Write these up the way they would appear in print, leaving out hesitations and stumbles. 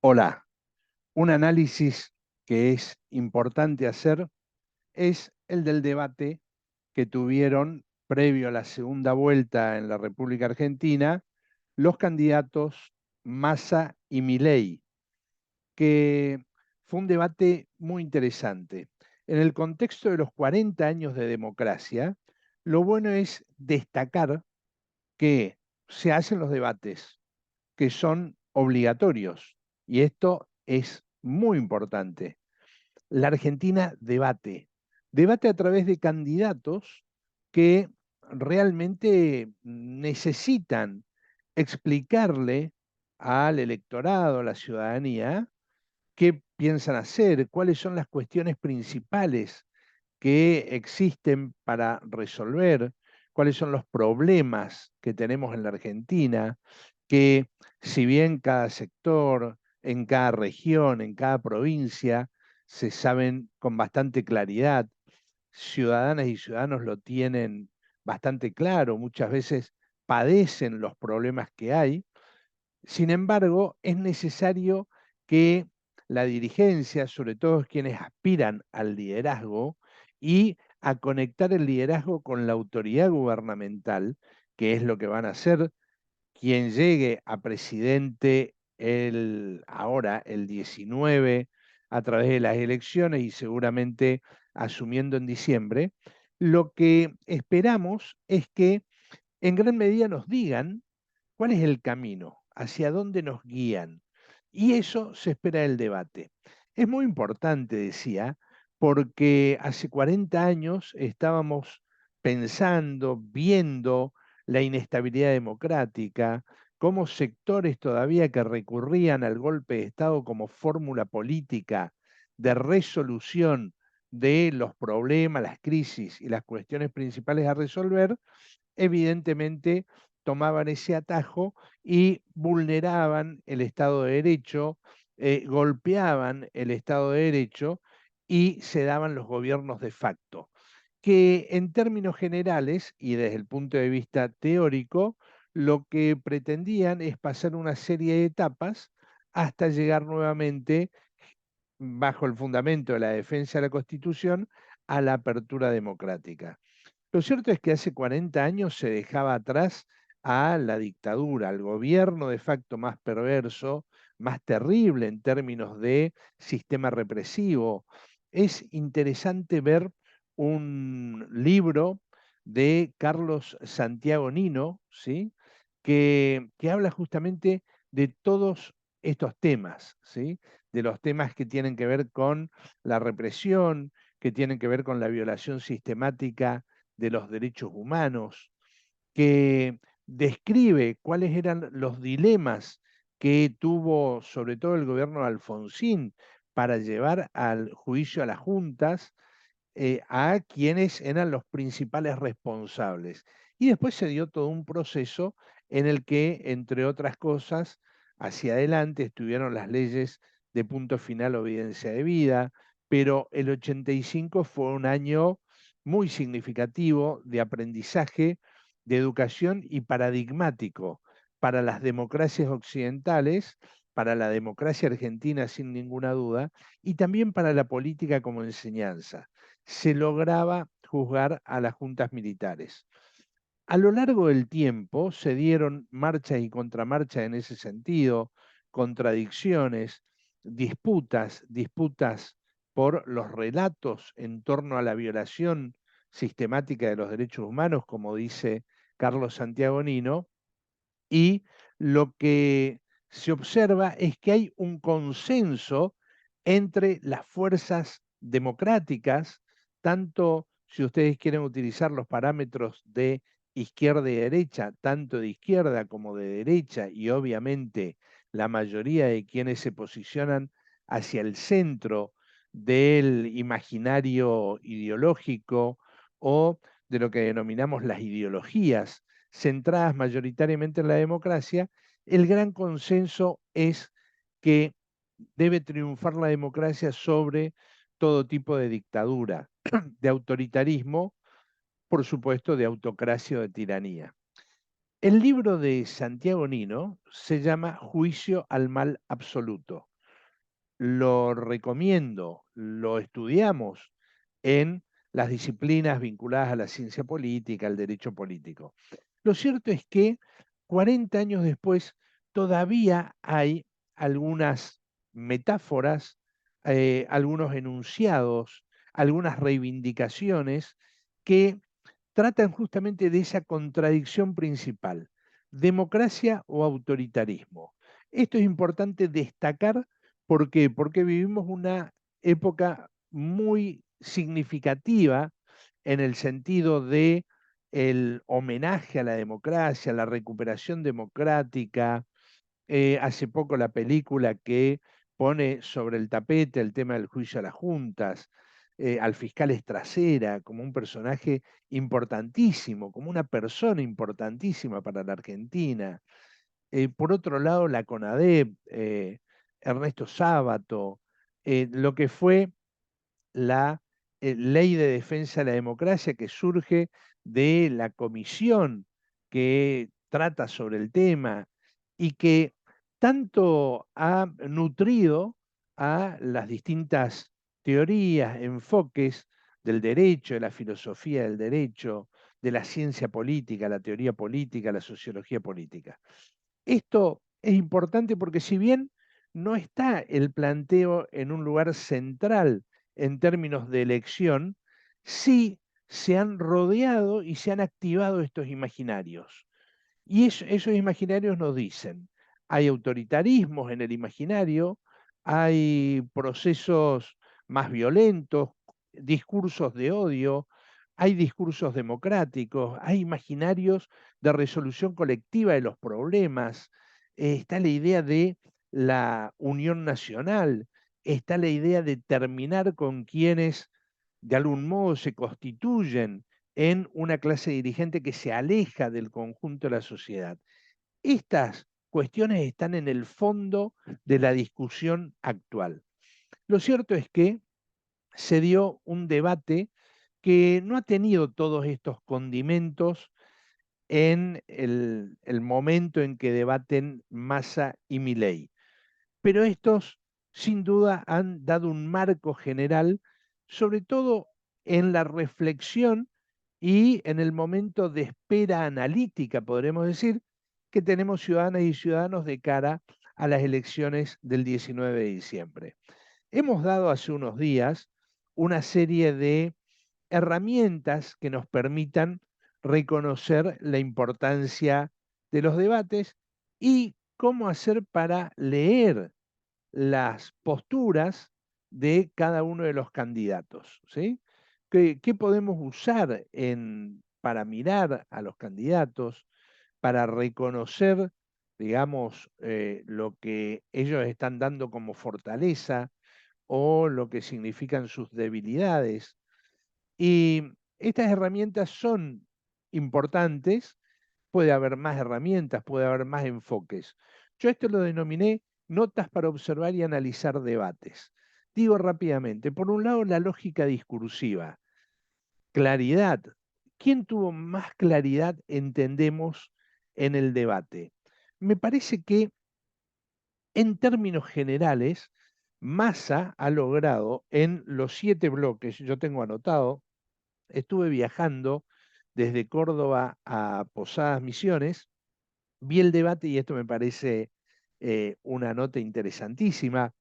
Hola, un análisis que es importante hacer es el del debate que tuvieron previo a la segunda vuelta en la República Argentina los candidatos Massa y Milei, que fue un debate muy interesante. En el contexto de los 40 años de democracia, lo bueno es destacar que se hacen los debates que son obligatorios y esto es muy importante. La Argentina debate a través de candidatos que realmente necesitan explicarle al electorado, a la ciudadanía, qué piensan hacer, cuáles son las cuestiones principales que existen para resolver, cuáles son los problemas que tenemos en la Argentina, que si bien cada sector, en cada región, en cada provincia, se saben con bastante claridad, ciudadanas y ciudadanos lo tienen bastante claro, muchas veces padecen los problemas que hay. Sin embargo, es necesario que la dirigencia, sobre todo quienes aspiran al liderazgo y a conectar el liderazgo con la autoridad gubernamental, que es lo que van a hacer quien llegue a presidente ahora, el 19, a través de las elecciones y seguramente asumiendo en diciembre, lo que esperamos es que en gran medida nos digan cuál es el camino, hacia dónde nos guían. Y eso se espera del debate. Es muy importante, decía, porque hace 40 años estábamos pensando, viendo la inestabilidad democrática, cómo sectores todavía que recurrían al golpe de Estado como fórmula política de resolución de los problemas, las crisis y las cuestiones principales a resolver, evidentemente tomaban ese atajo y vulneraban el Estado de Derecho, golpeaban el Estado de Derecho y se daban los gobiernos de facto, que en términos generales y desde el punto de vista teórico, lo que pretendían es pasar una serie de etapas hasta llegar nuevamente, bajo el fundamento de la defensa de la Constitución, a la apertura democrática. Lo cierto es que hace 40 años se dejaba atrás a la dictadura, al gobierno de facto más perverso, más terrible en términos de sistema represivo. Es interesante ver un libro de Carlos Santiago Nino, ¿sí? que habla justamente de todos estos temas, ¿sí? De los temas que tienen que ver con la represión, que tienen que ver con la violación sistemática de los derechos humanos, que describe cuáles eran los dilemas que tuvo sobre todo el gobierno de Alfonsín para llevar al juicio a las juntas a quienes eran los principales responsables. Y después se dio todo un proceso en el que, entre otras cosas, hacia adelante estuvieron las leyes de punto final o evidencia de vida, pero el 85 fue un año muy significativo de aprendizaje, de educación y paradigmático para las democracias occidentales, para la democracia argentina sin ninguna duda, y también para la política como enseñanza. Se lograba juzgar a las juntas militares. A lo largo del tiempo se dieron marchas y contramarchas en ese sentido, contradicciones, disputas por los relatos en torno a la violación sistemática de los derechos humanos, como dice Carlos Santiago Nino, y lo que se observa es que hay un consenso entre las fuerzas democráticas, tanto si ustedes quieren utilizar los parámetros de izquierda y derecha, tanto de izquierda como de derecha, y obviamente la mayoría de quienes se posicionan hacia el centro del imaginario ideológico o de lo que denominamos las ideologías centradas mayoritariamente en la democracia, el gran consenso es que debe triunfar la democracia sobre todo tipo de dictadura, de autoritarismo, por supuesto, de autocracia o de tiranía. El libro de Santiago Nino se llama Juicio al mal absoluto lo recomiendo, lo estudiamos en las disciplinas vinculadas a la ciencia política, al derecho político. Lo cierto es que 40 años después todavía hay algunas metáforas, algunos enunciados, algunas reivindicaciones que tratan justamente de esa contradicción principal, democracia o autoritarismo. Esto es importante destacar, ¿por qué? Porque vivimos una época muy significativa en el sentido de el homenaje a la democracia, la recuperación democrática. Hace poco la película que pone sobre el tapete el tema del juicio a las juntas, al fiscal Estracera como un personaje importantísimo, como una persona importantísima para la Argentina. Por otro lado, la CONADEP, Ernesto Sábato, lo que fue la ley de defensa de la democracia que surge de la comisión que trata sobre el tema y que tanto ha nutrido a las distintas teorías, enfoques del derecho, de la filosofía del derecho, de la ciencia política, la teoría política, la sociología política. Esto es importante porque si bien no está el planteo en un lugar central en términos de elección, sí se han rodeado y se han activado estos imaginarios. Y esos imaginarios nos dicen, hay autoritarismos en el imaginario, hay procesos más violentos, discursos de odio, hay discursos democráticos, hay imaginarios de resolución colectiva de los problemas, está la idea de la unión nacional, está la idea de terminar con quienes de algún modo se constituyen en una clase dirigente que se aleja del conjunto de la sociedad. Estas cuestiones están en el fondo de la discusión actual. Lo cierto es que se dio un debate que no ha tenido todos estos condimentos en el momento en que debaten Massa y Milei. Pero estos, sin duda, han dado un marco general, sobre todo en la reflexión y en el momento de espera analítica, podremos decir, que tenemos ciudadanas y ciudadanos de cara a las elecciones del 19 de diciembre. Hemos dado hace unos días una serie de herramientas que nos permitan reconocer la importancia de los debates y cómo hacer para leer las posturas de cada uno de los candidatos, ¿sí? ¿Qué podemos usar para mirar a los candidatos, para reconocer, digamos, lo que ellos están dando como fortaleza o lo que significan sus debilidades? Y estas herramientas son importantes, puede haber más herramientas, puede haber más enfoques. Yo esto lo denominé notas para observar y analizar debates. Digo rápidamente, por un lado, la lógica discursiva, claridad. ¿Quién tuvo más claridad, entendemos, en el debate? Me parece que, en términos generales, Massa ha logrado en los 7 bloques, yo tengo anotado, estuve viajando desde Córdoba a Posadas Misiones, vi el debate y esto me parece una nota interesantísima,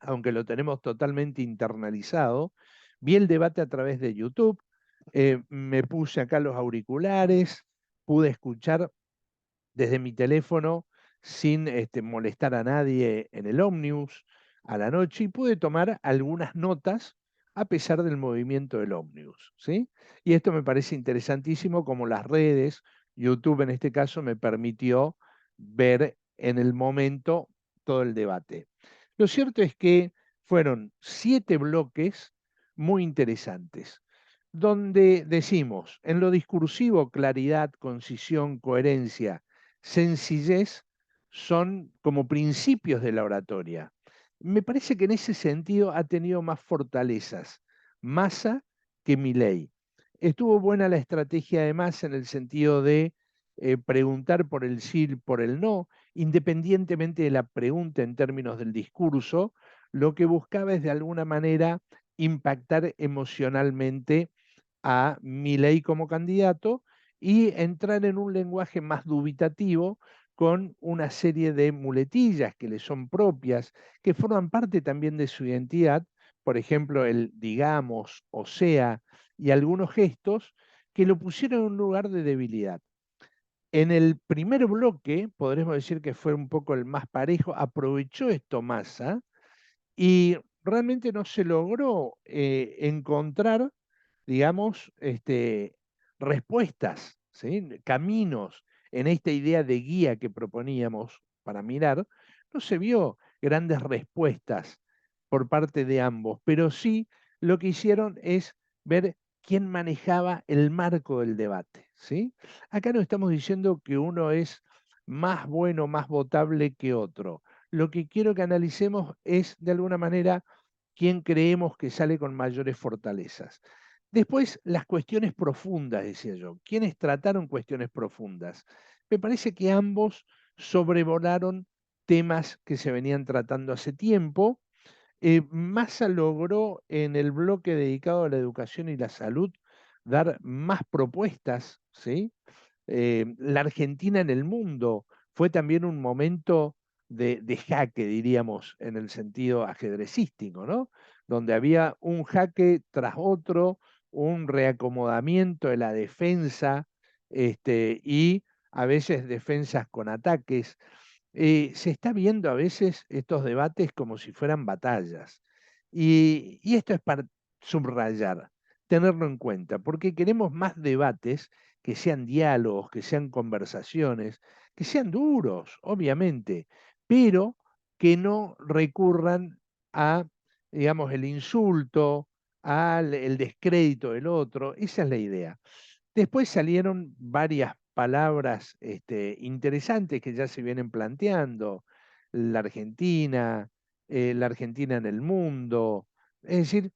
aunque lo tenemos totalmente internalizado. Vi el debate a través de YouTube, me puse acá los auriculares, pude escuchar desde mi teléfono sin molestar a nadie en el ómnibus a la noche y pude tomar algunas notas a pesar del movimiento del ómnibus, ¿sí? Y esto me parece interesantísimo como las redes, YouTube en este caso, me permitió ver en el momento todo el debate. Lo cierto es que fueron 7 bloques muy interesantes, donde decimos, en lo discursivo, claridad, concisión, coherencia, sencillez son como principios de la oratoria. Me parece que en ese sentido ha tenido más fortalezas Massa que Milei. Estuvo buena la estrategia de Massa en el sentido de preguntar por el sí, por el no, independientemente de la pregunta en términos del discurso, lo que buscaba es de alguna manera impactar emocionalmente a Milei como candidato y entrar en un lenguaje más dubitativo con una serie de muletillas que le son propias, que forman parte también de su identidad, por ejemplo, el digamos, o sea, y algunos gestos que lo pusieron en un lugar de debilidad. En el primer bloque, podremos decir que fue un poco el más parejo, aprovechó esto Massa y realmente no se logró encontrar, digamos, respuestas, ¿sí? Caminos en esta idea de guía que proponíamos para mirar. No se vio grandes respuestas por parte de ambos, pero sí lo que hicieron es ver quién manejaba el marco del debate, ¿sí? Acá no estamos diciendo que uno es más bueno, más votable que otro. Lo que quiero que analicemos es, de alguna manera, quién creemos que sale con mayores fortalezas. Después, las cuestiones profundas, decía yo. ¿Quiénes trataron cuestiones profundas? Me parece que ambos sobrevolaron temas que se venían tratando hace tiempo. Massa logró en el bloque dedicado a la educación y la salud dar más propuestas, ¿sí? La Argentina en el mundo fue también un momento de jaque, diríamos, en el sentido ajedrecístico, ¿no? Donde había un jaque tras otro, un reacomodamiento de la defensa, y a veces defensas con ataques. Se está viendo a veces estos debates como si fueran batallas. Y esto es para subrayar, tenerlo en cuenta, porque queremos más debates que sean diálogos, que sean conversaciones, que sean duros, obviamente, pero que no recurran a, digamos, el insulto, al el descrédito del otro. Esa es la idea. Después salieron varias palabras interesantes que ya se vienen planteando, la la Argentina en el mundo, es decir,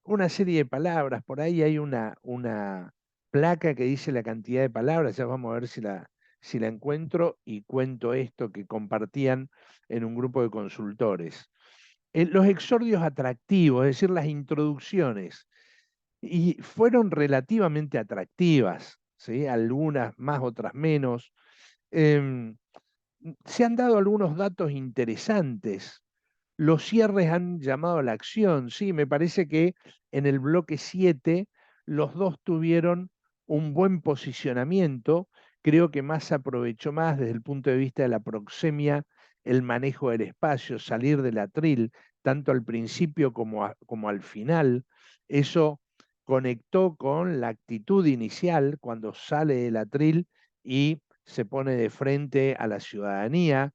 una serie de palabras. Por ahí hay una placa que dice la cantidad de palabras, ya vamos a ver si la encuentro y cuento esto que compartían en un grupo de consultores. Los exordios atractivos, es decir, las introducciones y fueron relativamente atractivas, ¿sí? Algunas más, otras menos. Em, Se han dado algunos datos interesantes. Los cierres han llamado a la acción, sí, me parece que en el bloque 7 los dos tuvieron un buen posicionamiento. Creo que más aprovechó más desde el punto de vista de la proxemia el manejo del espacio, salir del atril, tanto al principio como al final. Eso conectó con la actitud inicial cuando sale del atril y se pone de frente a la ciudadanía,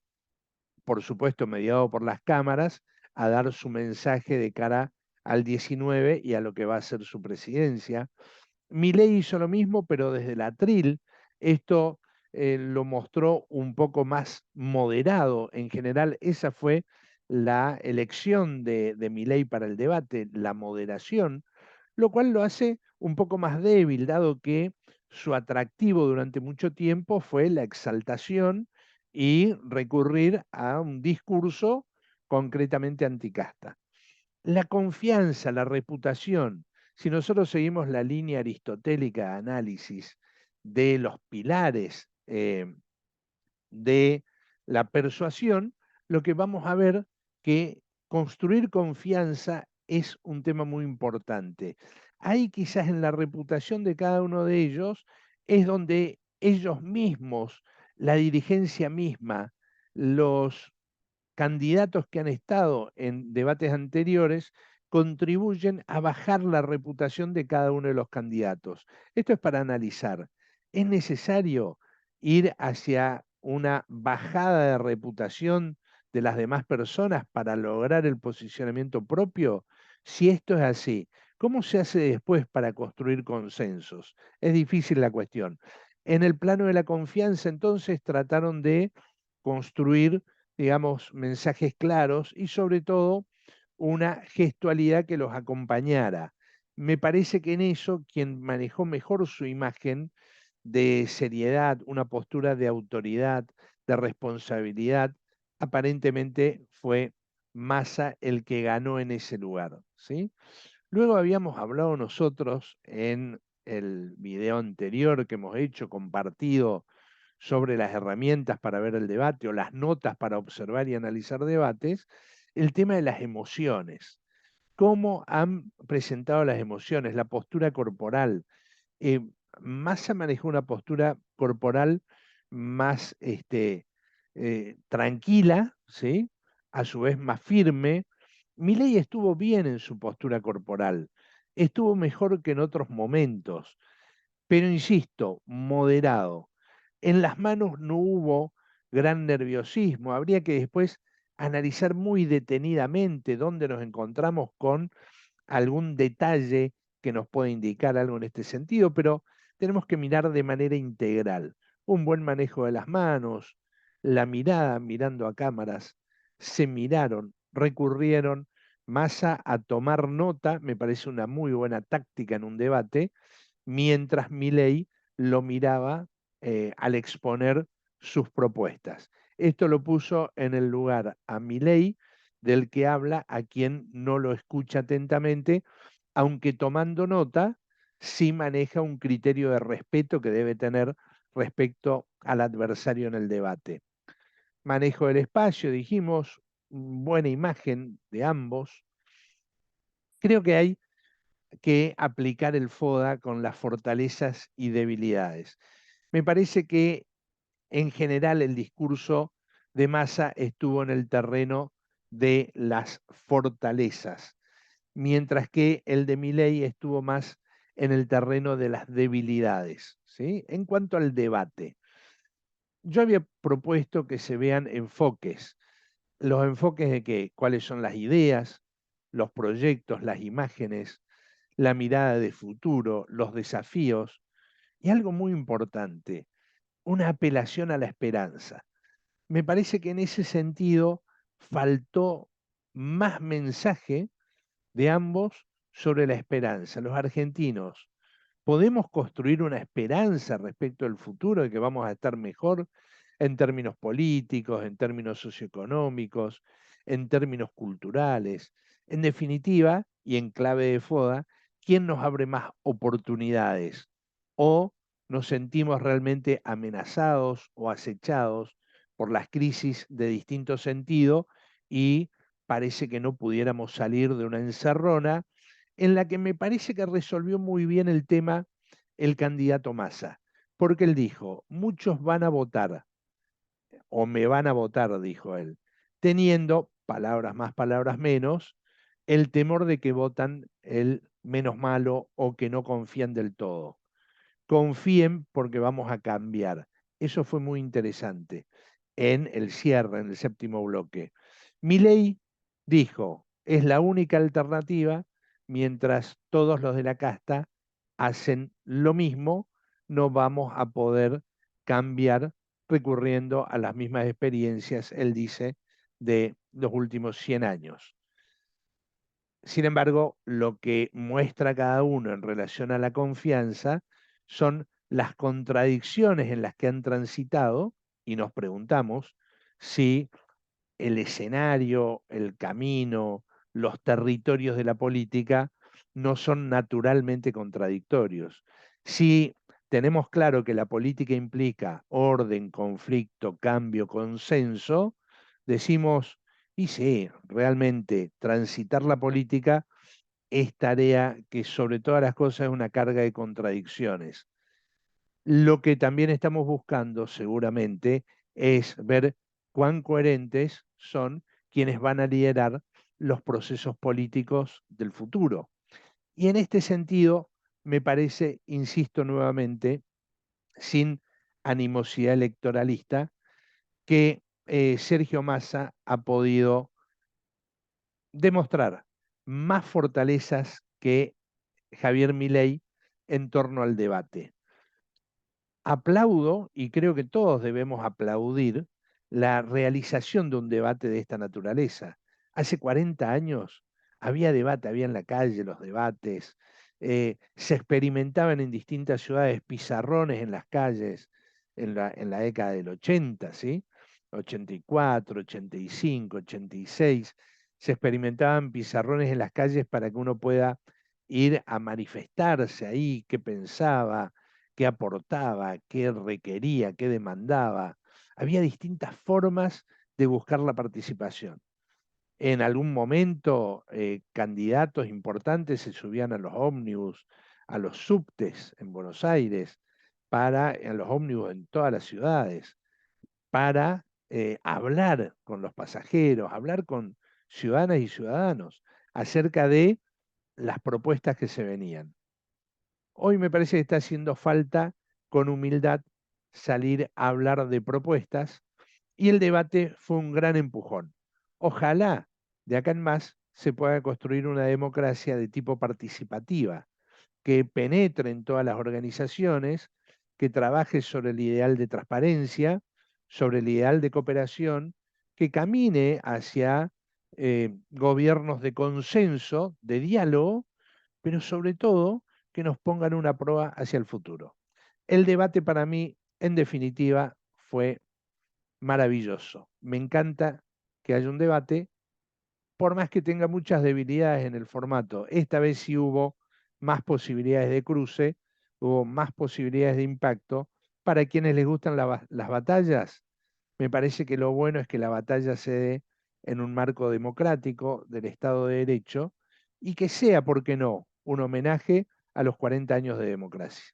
por supuesto mediado por las cámaras, a dar su mensaje de cara al 19 y a lo que va a ser su presidencia. Milei hizo lo mismo, pero desde el atril. Esto lo mostró un poco más moderado. En general, esa fue la elección de Milei para el debate, la moderación, lo cual lo hace un poco más débil, dado que su atractivo durante mucho tiempo fue la exaltación y recurrir a un discurso concretamente anticasta. La confianza, la reputación, si nosotros seguimos la línea aristotélica de análisis de los pilares de la persuasión, lo que vamos a ver que construir confianza es un tema muy importante. Ahí quizás en la reputación de cada uno de ellos es donde ellos mismos, la dirigencia misma, los candidatos que han estado en debates anteriores contribuyen a bajar la reputación de cada uno de los candidatos. Esto es para analizar. ¿Es necesario ir hacia una bajada de reputación de las demás personas para lograr el posicionamiento propio? Si esto es así, ¿cómo se hace después para construir consensos? Es difícil la cuestión. En el plano de la confianza, entonces, trataron de construir, digamos, mensajes claros y sobre todo una gestualidad que los acompañara. Me parece que en eso quien manejó mejor su imagen de seriedad, una postura de autoridad, de responsabilidad, aparentemente fue Massa el que ganó en ese lugar, ¿sí? Luego habíamos hablado nosotros en el video anterior que hemos hecho, compartido, sobre las herramientas para ver el debate o las notas para observar y analizar debates, el tema de las emociones. ¿Cómo han presentado las emociones, la postura corporal? eh, Massa manejó una postura corporal más tranquila, ¿sí? A su vez más firme. Milei estuvo bien en su postura corporal, estuvo mejor que en otros momentos, pero insisto, moderado. En las manos no hubo gran nerviosismo, habría que después analizar muy detenidamente dónde nos encontramos con algún detalle que nos puede indicar algo en este sentido, pero tenemos que mirar de manera integral. Un buen manejo de las manos, la mirada mirando a cámaras, se miraron, recurrieron Massa a tomar nota, me parece una muy buena táctica en un debate, mientras Milei lo miraba al exponer sus propuestas. Esto lo puso en el lugar a Milei del que habla a quien no lo escucha atentamente, aunque tomando nota, sí maneja un criterio de respeto que debe tener respecto al adversario en el debate. Manejo del espacio, dijimos, buena imagen de ambos. Creo que hay que aplicar el FODA con las fortalezas y debilidades. Me parece que en general el discurso de Massa estuvo en el terreno de las fortalezas, mientras que el de Milei estuvo más en el terreno de las debilidades, ¿sí? En cuanto al debate, yo había propuesto que se vean enfoques. ¿Los enfoques de qué? ¿Cuáles son las ideas, los proyectos, las imágenes, la mirada de futuro, los desafíos? Y algo muy importante, una apelación a la esperanza. Me parece que en ese sentido faltó más mensaje de ambos sobre la esperanza. Los argentinos, ¿podemos construir una esperanza respecto al futuro de que vamos a estar mejor en términos políticos, en términos socioeconómicos, en términos culturales? En definitiva, y en clave de FODA, ¿quién nos abre más oportunidades? ¿O nos sentimos realmente amenazados o acechados por las crisis de distinto sentido y parece que no pudiéramos salir de una encerrona en la que me parece que resolvió muy bien el tema el candidato Massa, porque él dijo, muchos van a votar, o me van a votar, dijo él, teniendo, palabras más, palabras menos, el temor de que votan el menos malo o que no confían del todo. Confíen porque vamos a cambiar. Eso fue muy interesante en el cierre, en el séptimo bloque. Milei dijo, es la única alternativa, mientras todos los de la casta hacen lo mismo, no vamos a poder cambiar recurriendo a las mismas experiencias, él dice, de los últimos 100 años. Sin embargo, lo que muestra cada uno en relación a la confianza son las contradicciones en las que han transitado y nos preguntamos si el escenario, el camino, los territorios de la política no son naturalmente contradictorios. Si tenemos claro que la política implica orden, conflicto, cambio, consenso, decimos, y sí, realmente transitar la política es tarea que sobre todas las cosas es una carga de contradicciones. Lo que también estamos buscando seguramente es ver cuán coherentes son quienes van a liderar los procesos políticos del futuro. Y en este sentido, me parece, insisto nuevamente, sin animosidad electoralista, que Sergio Massa ha podido demostrar más fortalezas que Javier Milei en torno al debate. Aplaudo, y creo que todos debemos aplaudir, la realización de un debate de esta naturaleza. Hace 40 años había debate, había en la calle los debates, se experimentaban en distintas ciudades pizarrones en las calles en la década del 80, ¿sí? 84, 85, 86. se experimentaban pizarrones en las calles para que uno pueda ir a manifestarse ahí, qué pensaba, qué aportaba, qué requería, qué demandaba. Había distintas formas de buscar la participación. En algún momento, candidatos importantes se subían a los ómnibus, a los subtes en Buenos Aires, a los ómnibus en todas las ciudades, para hablar con los pasajeros, hablar con ciudadanas y ciudadanos acerca de las propuestas que se venían. Hoy me parece que está haciendo falta, con humildad, salir a hablar de propuestas y el debate fue un gran empujón. Ojalá de acá en más se pueda construir una democracia de tipo participativa, que penetre en todas las organizaciones, que trabaje sobre el ideal de transparencia, sobre el ideal de cooperación, que camine hacia gobiernos de consenso, de diálogo, pero sobre todo que nos pongan una prueba hacia el futuro. El debate para mí, en definitiva, fue maravilloso. Me encanta que haya un debate, por más que tenga muchas debilidades en el formato. Esta vez sí hubo más posibilidades de cruce, hubo más posibilidades de impacto. Para quienes les gustan las batallas, me parece que lo bueno es que la batalla se dé en un marco democrático del Estado de Derecho y que sea, ¿por qué no?, un homenaje a los 40 años de democracia.